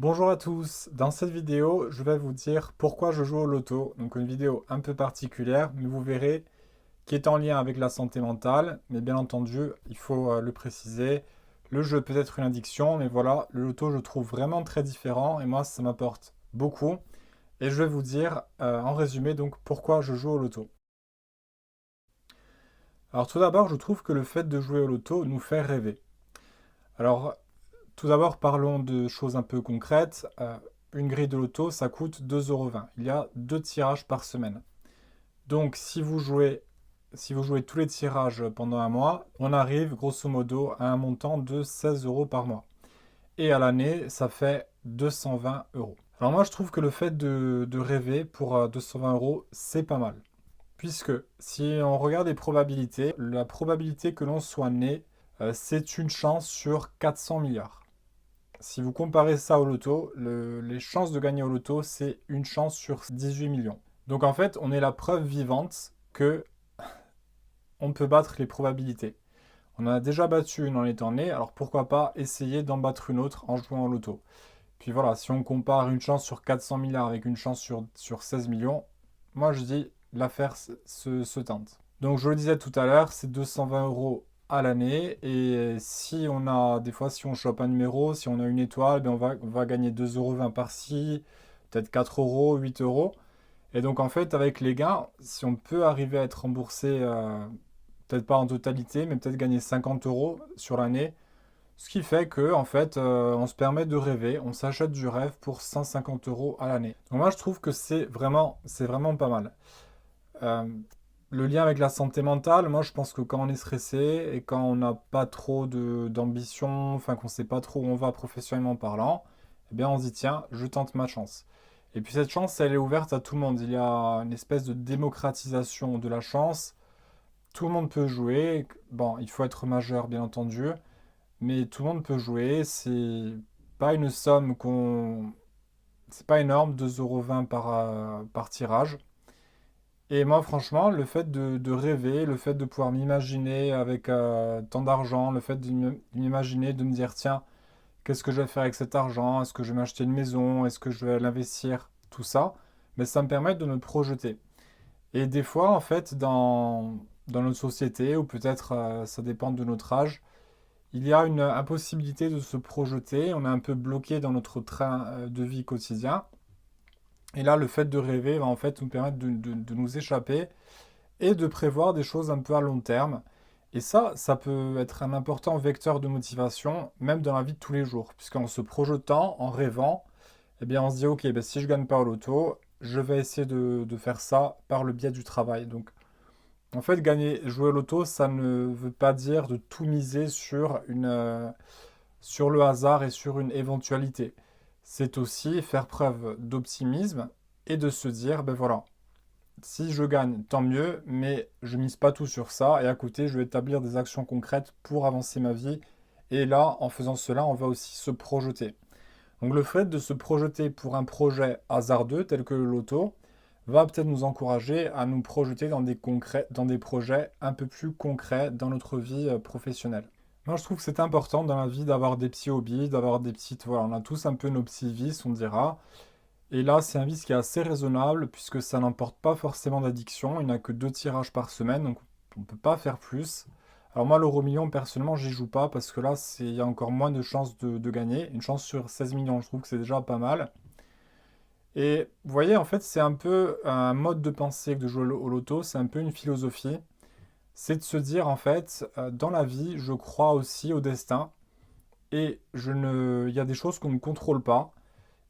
Bonjour à tous, dans cette vidéo je vais vous dire pourquoi je joue au loto, donc une vidéo un peu particulière mais vous verrez qui est en lien avec la santé mentale, mais bien entendu il faut le préciser, le jeu peut être une addiction mais voilà, le loto je trouve vraiment très différent et moi ça m'apporte beaucoup et je vais vous dire en résumé donc pourquoi je joue au loto. Alors tout d'abord je trouve que le fait de jouer au loto nous fait rêver. Alors tout d'abord, parlons de choses un peu concrètes. Une grille de loto, ça coûte 2,20 €. Il y a deux tirages par semaine. Donc, si vous jouez tous les tirages pendant un mois, on arrive grosso modo à un montant de 16 € par mois. Et à l'année, ça fait 220 euros. Alors moi, je trouve que le fait de rêver pour 220 euros, c'est pas mal. Puisque si on regarde les probabilités, la probabilité que l'on soit né, c'est une chance sur 400 milliards. Si vous comparez ça au loto, les chances de gagner au loto, c'est une chance sur 18 millions. Donc en fait, on est la preuve vivante que on peut battre les probabilités. On en a déjà battu une en étant né, alors pourquoi pas essayer d'en battre une autre en jouant au loto. Puis voilà, si on compare une chance sur 400 milliards avec une chance sur 16 millions, moi je dis l'affaire se tente. Donc je le disais tout à l'heure, c'est 220 euros à l'année. Et si on a, des fois, si on chope un numéro, si on a une étoile, ben on va gagner 2,20 € par-ci, peut-être 4 euros, 8 euros. Et donc en fait, avec les gains, si on peut arriver à être remboursé, peut-être pas en totalité, mais peut-être gagner 50 euros sur l'année, ce qui fait que en fait, on se permet de rêver, on s'achète du rêve pour 150 euros à l'année. Donc moi, je trouve que c'est vraiment pas mal. Euh, le lien avec la santé mentale, moi je pense que quand on est stressé et quand on n'a pas trop d'ambition, enfin qu'on ne sait pas trop où on va professionnellement parlant, eh bien on se dit tiens, je tente ma chance. Et puis cette chance, elle est ouverte à tout le monde. Il y a une espèce de démocratisation de la chance. Tout le monde peut jouer. Bon, il faut être majeur bien entendu, mais tout le monde peut jouer. C'est pas une somme qu'on... C'est pas énorme, 2,20 € par tirage. Et moi, franchement, le fait de rêver, le fait de pouvoir m'imaginer avec tant d'argent, le fait de m'imaginer, de me dire, tiens, qu'est-ce que je vais faire avec cet argent? Est-ce que je vais m'acheter une maison? Est-ce que je vais l'investir? Tout ça, mais ça me permet de me projeter. Et des fois, en fait, dans notre société, ou peut-être ça dépend de notre âge, il y a une impossibilité de se projeter. On est un peu bloqué dans notre train de vie quotidien. Et là, le fait de rêver va en fait nous permettre de nous échapper et de prévoir des choses un peu à long terme. Et ça peut être un important vecteur de motivation, même dans la vie de tous les jours, puisqu'en se projetant, en rêvant, eh bien on se dit, ok, ben, si je gagne pas au loto, je vais essayer de faire ça par le biais du travail. Donc, en fait, jouer au loto, ça ne veut pas dire de tout miser sur le hasard et sur une éventualité. C'est aussi faire preuve d'optimisme et de se dire, ben voilà, si je gagne, tant mieux, mais je mise pas tout sur ça. Et à côté, je vais établir des actions concrètes pour avancer ma vie. Et là, en faisant cela, on va aussi se projeter. Donc le fait de se projeter pour un projet hasardeux tel que le loto va peut-être nous encourager à nous projeter dans des projets un peu plus concrets dans notre vie professionnelle. Moi, je trouve que c'est important dans la vie d'avoir des petits hobbies, d'avoir des petites... Voilà, on a tous un peu nos petits vices, on dira. Et là, c'est un vice qui est assez raisonnable puisque ça n'emporte pas forcément d'addiction. Il n'y a que deux tirages par semaine, donc on ne peut pas faire plus. Alors moi, l'euro million, personnellement, j'y joue pas parce que là, il y a encore moins de chances de gagner. Une chance sur 16 millions, je trouve que c'est déjà pas mal. Et vous voyez, en fait, c'est un peu un mode de pensée que de jouer au loto, c'est un peu une philosophie. C'est de se dire, en fait, dans la vie, je crois aussi au destin. Et il y a des choses qu'on ne contrôle pas.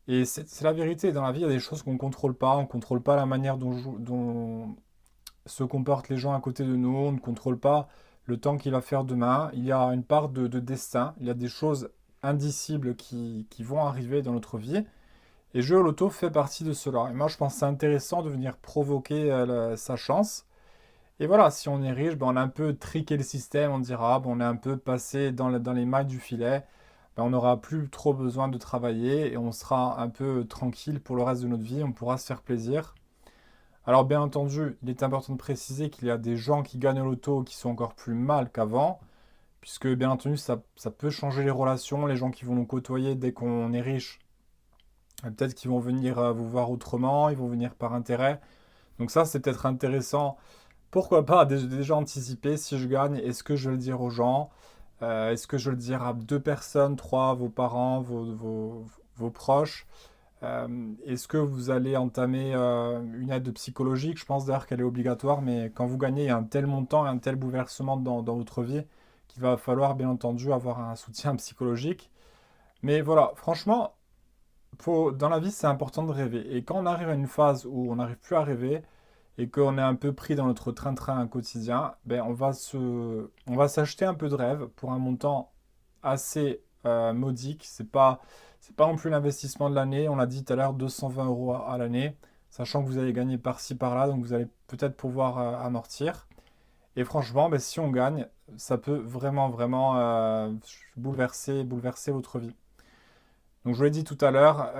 Et c'est la vérité, dans la vie, il y a des choses qu'on ne contrôle pas. On ne contrôle pas la manière dont se comportent les gens à côté de nous. On ne contrôle pas le temps qu'il va faire demain. Il y a une part de destin. Il y a des choses indicibles qui vont arriver dans notre vie. Et jouer au loto fait partie de cela. Et moi, je pense que c'est intéressant de venir provoquer sa chance. Et voilà, si on est riche, ben, on a un peu triqué le système. On dira, bon, on est un peu passé dans les mailles du filet. Ben, on n'aura plus trop besoin de travailler et on sera un peu tranquille pour le reste de notre vie, on pourra se faire plaisir. Alors bien entendu, il est important de préciser qu'il y a des gens qui gagnent au loto qui sont encore plus mal qu'avant, puisque bien entendu ça peut changer les relations, les gens qui vont nous côtoyer dès qu'on est riche, Peut-être qu'ils vont venir vous voir autrement, ils vont venir par intérêt. Donc ça, c'est peut-être intéressant. Pourquoi pas déjà anticiper si je gagne, est-ce que je vais le dire aux gens? Est-ce que je vais le dire à deux personnes, trois, vos parents, vos proches? Est-ce que vous allez entamer une aide psychologique? Je pense d'ailleurs qu'elle est obligatoire, mais quand vous gagnez un tel montant et un tel bouleversement dans votre vie, qu'il va falloir bien entendu avoir un soutien psychologique. Mais voilà, franchement, dans la vie, c'est important de rêver. Et quand on arrive à une phase où on n'arrive plus à rêver et qu'on est un peu pris dans notre train-train quotidien, ben on va s'acheter un peu de rêve pour un montant assez modique. C'est pas non plus l'investissement de l'année. On l'a dit tout à l'heure, 220 euros à l'année, sachant que vous allez gagner par-ci par-là, donc vous allez peut-être pouvoir amortir. Et franchement, ben, si on gagne, ça peut vraiment bouleverser votre vie. Donc je vous l'ai dit tout à l'heure,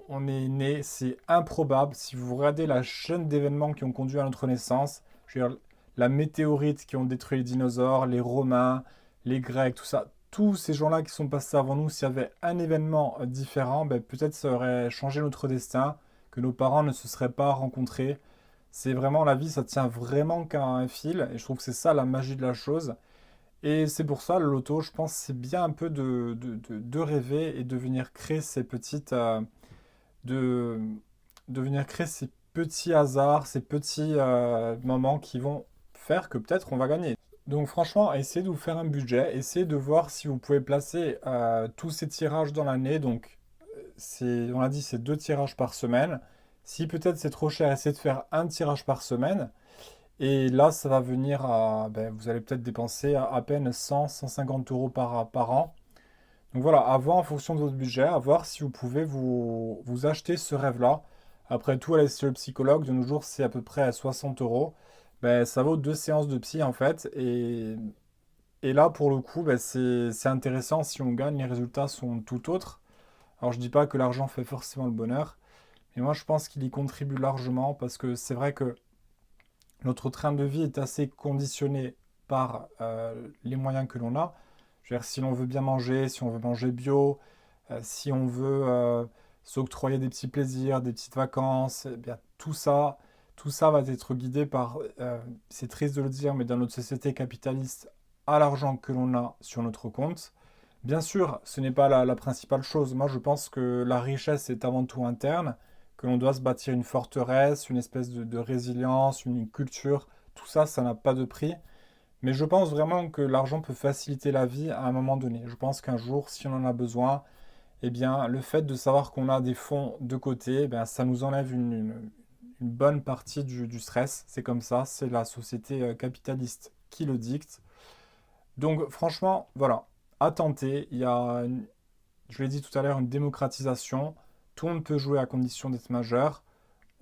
on est né, c'est improbable. Si vous regardez la chaîne d'événements qui ont conduit à notre naissance, je veux dire, la météorite qui ont détruit les dinosaures, les Romains, les Grecs, tout ça, tous ces gens-là qui sont passés avant nous, s'il y avait un événement différent, ben, peut-être ça aurait changé notre destin, que nos parents ne se seraient pas rencontrés. C'est vraiment la vie, ça tient vraiment qu'à un fil, et je trouve que c'est ça la magie de la chose. Et c'est pour ça, le loto, je pense, c'est bien un peu de rêver et de venir créer ces de, de venir créer ces petits hasards, ces petits moments qui vont faire que peut-être on va gagner. Donc franchement, essayez de vous faire un budget, essayez de voir si vous pouvez placer tous ces tirages dans l'année. Donc, on a dit, c'est deux tirages par semaine. Si peut-être c'est trop cher, essayez de faire un tirage par semaine. Et là, ça va venir à, ben, vous allez peut-être dépenser à peine 100, 150 euros par an. Donc voilà, à voir en fonction de votre budget, à voir si vous pouvez vous acheter ce rêve-là. Après tout, aller chez le psychologue, de nos jours, c'est à peu près à 60 euros. Ben, ça vaut deux séances de psy en fait. Et là, pour le coup, ben, c'est intéressant si on gagne, les résultats sont tout autres. Alors je dis pas que l'argent fait forcément le bonheur, mais moi je pense qu'il y contribue largement parce que c'est vrai que notre train de vie est assez conditionné par les moyens que l'on a. Je veux dire, si l'on veut bien manger, si on veut manger bio, si on veut s'octroyer des petits plaisirs, des petites vacances, eh bien tout ça va être guidé par, c'est triste de le dire, mais dans notre société capitaliste, à l'argent que l'on a sur notre compte. Bien sûr, ce n'est pas la principale chose. Moi, je pense que la richesse est avant tout interne, que l'on doit se bâtir une forteresse, une espèce de résilience, une culture. Tout ça, ça n'a pas de prix. Mais je pense vraiment que l'argent peut faciliter la vie à un moment donné. Je pense qu'un jour, si on en a besoin, eh bien, le fait de savoir qu'on a des fonds de côté, eh bien, ça nous enlève une bonne partie du stress. C'est comme ça, c'est la société capitaliste qui le dicte. Donc franchement, voilà, à tenter. Je l'ai dit tout à l'heure, une démocratisation. Tout le monde peut jouer à condition d'être majeur.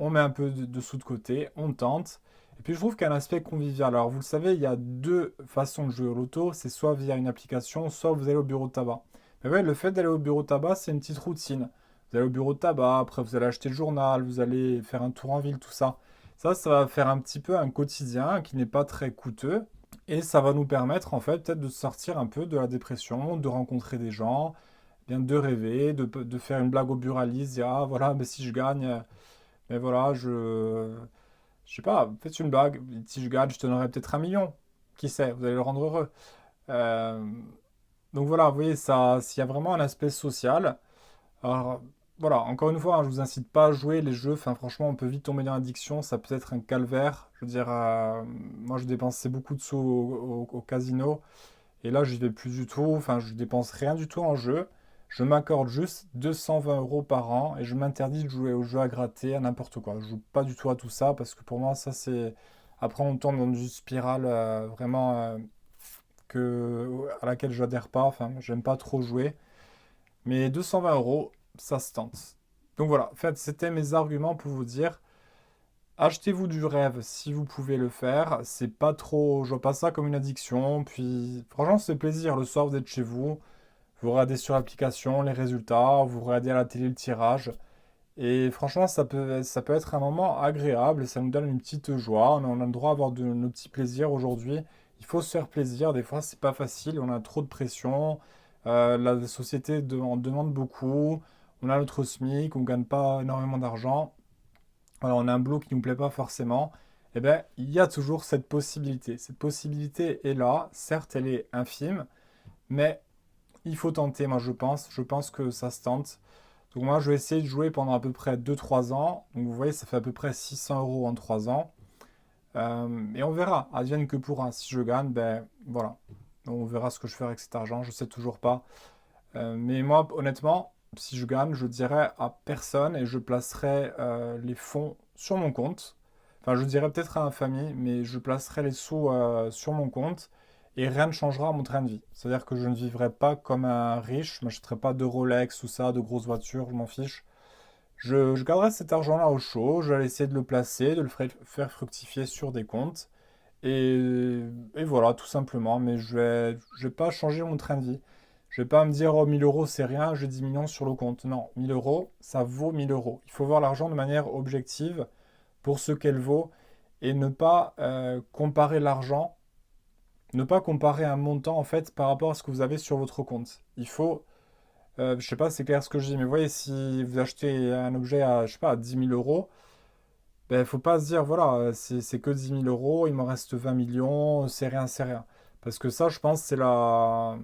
On met un peu de sous de côté, on tente. Et puis je trouve qu'il y a un aspect convivial. Alors vous le savez, il y a deux façons de jouer au loto. C'est soit via une application, soit vous allez au bureau de tabac. Mais ouais, le fait d'aller au bureau de tabac, c'est une petite routine. Vous allez au bureau de tabac, après vous allez acheter le journal, vous allez faire un tour en ville, tout ça. Ça va faire un petit peu un quotidien qui n'est pas très coûteux. Et ça va nous permettre en fait peut-être de sortir un peu de la dépression, de rencontrer des gens, bien de rêver, de faire une blague au buraliste, dire ah voilà, mais si je gagne, mais voilà, je sais pas, faites une blague, si je gagne, je te donnerai peut-être 1 million. Qui sait, vous allez le rendre heureux. Euh, donc voilà, vous voyez, ça, s'il y a vraiment un aspect social. Alors voilà, encore une fois, hein, je vous incite pas à jouer les jeux. Enfin, franchement, on peut vite tomber dans l'addiction. Ça peut être un calvaire. Je veux dire, moi, je dépensais beaucoup de sous au casino. Et là, je vais plus du tout. Enfin, je dépense rien du tout en jeu. Je m'accorde juste 220 euros par an et je m'interdis de jouer aux jeux à gratter, à n'importe quoi. Je joue pas du tout à tout ça parce que pour moi, ça c'est. Après, on tombe dans une spirale vraiment à laquelle je n'adhère pas. Enfin, j'aime pas trop jouer. Mais 220 euros, ça se tente. Donc voilà, en fait, c'était mes arguments pour vous dire. Achetez-vous du rêve si vous pouvez le faire. C'est pas trop. Je vois pas ça comme une addiction. Puis, franchement, c'est plaisir. Le soir, vous êtes chez vous. Vous regardez sur l'application les résultats, vous regardez à la télé le tirage. Et franchement, ça peut être un moment agréable et ça nous donne une petite joie. On a le droit d'avoir nos petits plaisirs aujourd'hui. Il faut se faire plaisir. Des fois, c'est pas facile. On a trop de pression. La société en demande beaucoup. on a notre SMIC, on ne gagne pas énormément d'argent, voilà, on a un boulot qui ne nous plaît pas forcément, eh bien, il y a toujours cette possibilité. Cette possibilité est là, certes, elle est infime, mais il faut tenter, moi je pense. Je pense que ça se tente. Donc moi, je vais essayer de jouer pendant à peu près 2-3 ans. Donc vous voyez, ça fait à peu près 600 € en 3 ans. Et on verra, advienne que pourra. Si je gagne, ben voilà. Donc on verra ce que je ferai avec cet argent, je sais toujours pas. Mais moi, honnêtement, si je gagne, je dirais à personne et je placerai les fonds sur mon compte. Enfin, je dirais peut-être à ma famille, mais je placerai les sous sur mon compte et rien ne changera à mon train de vie. C'est-à-dire que je ne vivrai pas comme un riche, je m'achèterai pas de Rolex ou ça, de grosses voitures, je m'en fiche. Je garderai cet argent-là au chaud, je vais essayer de le placer, de le faire fructifier sur des comptes. Et voilà, tout simplement. Mais je vais pas changer mon train de vie. Je vais pas me dire, oh, 1 000 € c'est rien, j'ai 10 millions sur le compte. Non, 1 000 €, ça vaut 1 000 €. Il faut voir l'argent de manière objective pour ce qu'elle vaut et ne pas comparer l'argent, ne pas comparer un montant en fait par rapport à ce que vous avez sur votre compte. Il faut, je sais pas, c'est clair ce que je dis, mais vous voyez, si vous achetez un objet à, je sais pas, à 10 000 €, ben, faut pas se dire, voilà, c'est que 10 000 €, il m'en reste 20 millions, c'est rien, c'est rien. Parce que ça, je pense, c'est la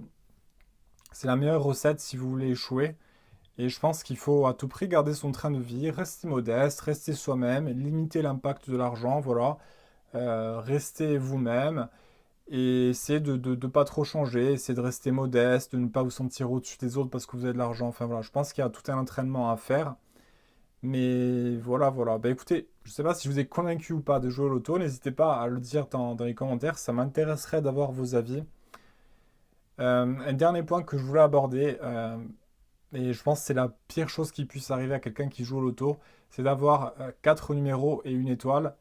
meilleure recette si vous voulez échouer. Et je pense qu'il faut à tout prix garder son train de vie, rester modeste, rester soi-même, limiter l'impact de l'argent, voilà. Rester vous-même et essayer de pas trop changer, essayer de rester modeste, de ne pas vous sentir au-dessus des autres parce que vous avez de l'argent. Enfin voilà, je pense qu'il y a tout un entraînement à faire. Mais voilà, voilà. Bah écoutez, je sais pas si je vous ai convaincu ou pas de jouer au loto. N'hésitez pas à le dire dans les commentaires. Ça m'intéresserait d'avoir vos avis. Un dernier point que je voulais aborder, et je pense que c'est la pire chose qui puisse arriver à quelqu'un qui joue au loto, c'est d'avoir 4 numéros et une étoile.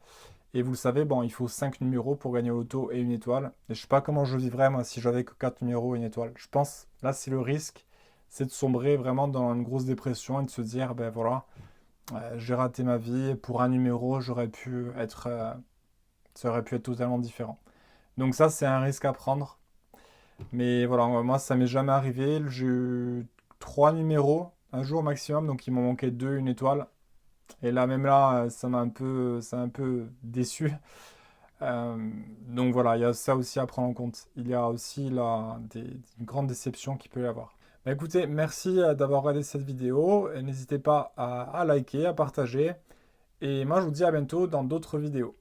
Et vous le savez, bon, il faut 5 numéros pour gagner au loto et une étoile. Et je sais pas comment je vivrais moi si j'avais que 4 numéros et une étoile. Je pense, là c'est le risque, c'est de sombrer vraiment dans une grosse dépression et de se dire, ben voilà. J'ai raté ma vie, pour un numéro, ça aurait pu être totalement différent. Donc ça, c'est un risque à prendre. Mais voilà, moi, ça m'est jamais arrivé. J'ai eu 3 numéros, un jour maximum, donc il m'en manquait deux, une étoile. Et là, même là, ça m'a un peu déçu. Donc voilà, il y a ça aussi à prendre en compte. Il y a aussi une grande déception qui peut y avoir. Bah, écoutez, merci d'avoir regardé cette vidéo. Et n'hésitez pas à liker, à partager. Et moi, je vous dis à bientôt dans d'autres vidéos.